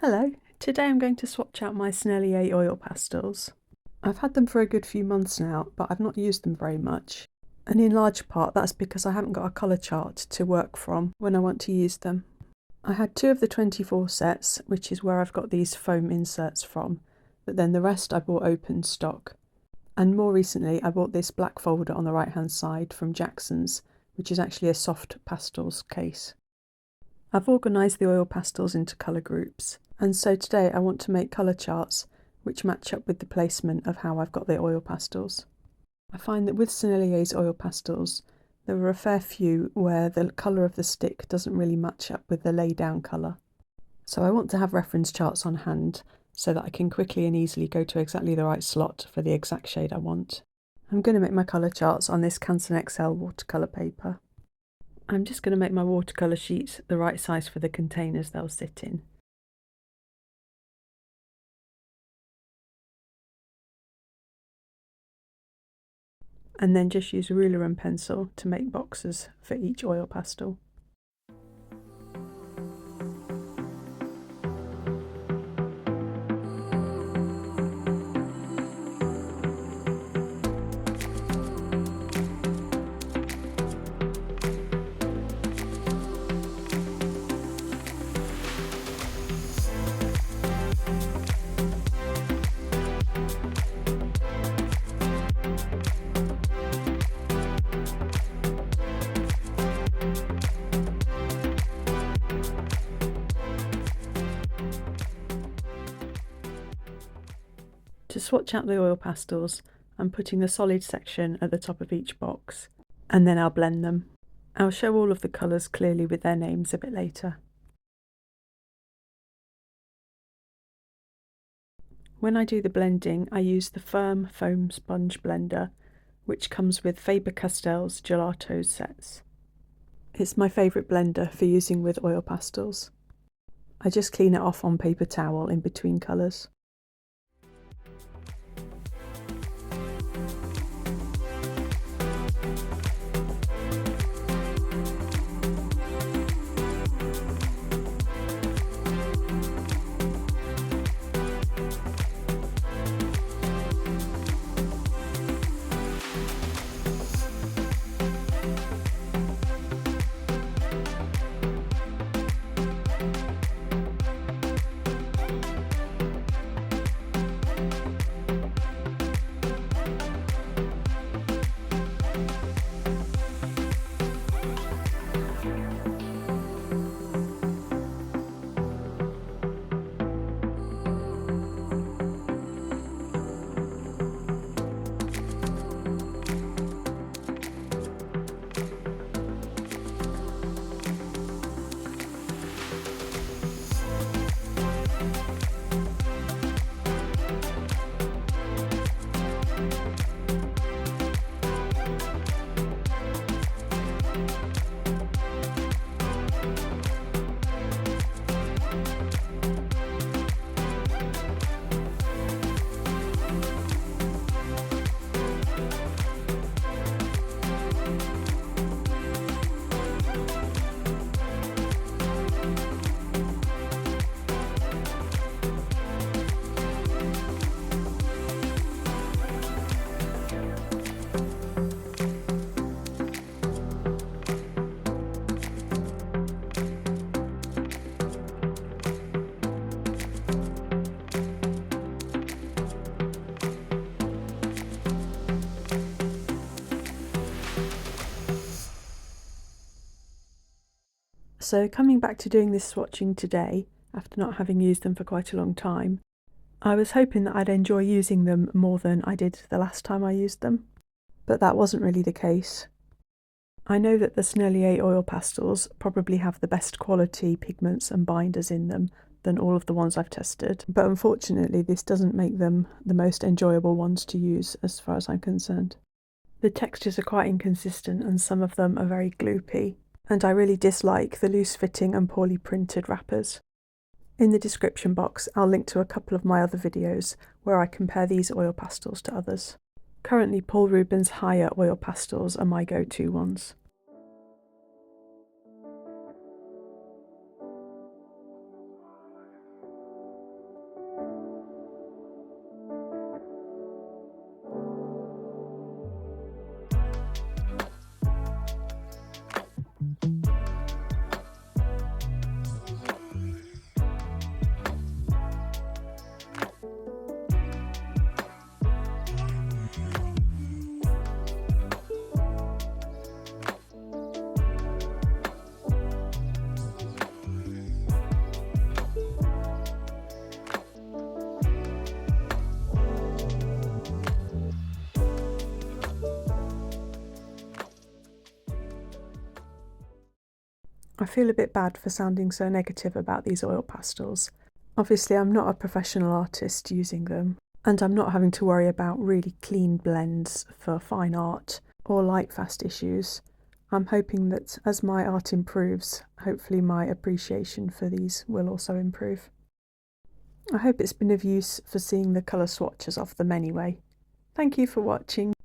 Hello, today I'm going to swatch out my Sennelier oil pastels. I've had them for a good few months now, but I've not used them very much. And in large part that's because I haven't got a colour chart to work from when I want to use them. I had 2 of the 24 sets, which is where I've got these foam inserts from, but then the rest I bought open stock. And more recently I bought this black folder on the right hand side from Jackson's, which is actually a soft pastels case. I've organised the oil pastels into colour groups, and so today I want to make colour charts which match up with the placement of how I've got the oil pastels. I find that with Sennelier's oil pastels there are a fair few where the colour of the stick doesn't really match up with the lay down colour. So I want to have reference charts on hand so that I can quickly and easily go to exactly the right slot for the exact shade I want. I'm going to make my colour charts on this Canson XL watercolour paper. I'm just going to make my watercolour sheets the right size for the containers they'll sit in. And then just use a ruler and pencil to make boxes for each oil pastel. To swatch out the oil pastels, I'm putting the solid section at the top of each box, and then I'll blend them. I'll show all of the colours clearly with their names a bit later. When I do the blending, I use the firm foam sponge blender, which comes with Faber-Castell's gelato sets. It's my favourite blender for using with oil pastels. I just clean it off on paper towel in between colours. So coming back to doing this swatching today, after not having used them for quite a long time, I was hoping that I'd enjoy using them more than I did the last time I used them, but that wasn't really the case. I know that the Sennelier oil pastels probably have the best quality pigments and binders in them than all of the ones I've tested, but unfortunately this doesn't make them the most enjoyable ones to use as far as I'm concerned. The textures are quite inconsistent and some of them are very gloopy, and I really dislike the loose-fitting and poorly printed wrappers. In the description box I'll link to a couple of my other videos where I compare these oil pastels to others. Currently Paul Rubens' Haiya oil pastels are my go-to ones. I feel a bit bad for sounding so negative about these oil pastels. Obviously I'm not a professional artist using them, and I'm not having to worry about really clean blends for fine art or light fast issues. I'm hoping that as my art improves, hopefully my appreciation for these will also improve. I hope it's been of use for seeing the colour swatches of them anyway. Thank you for watching.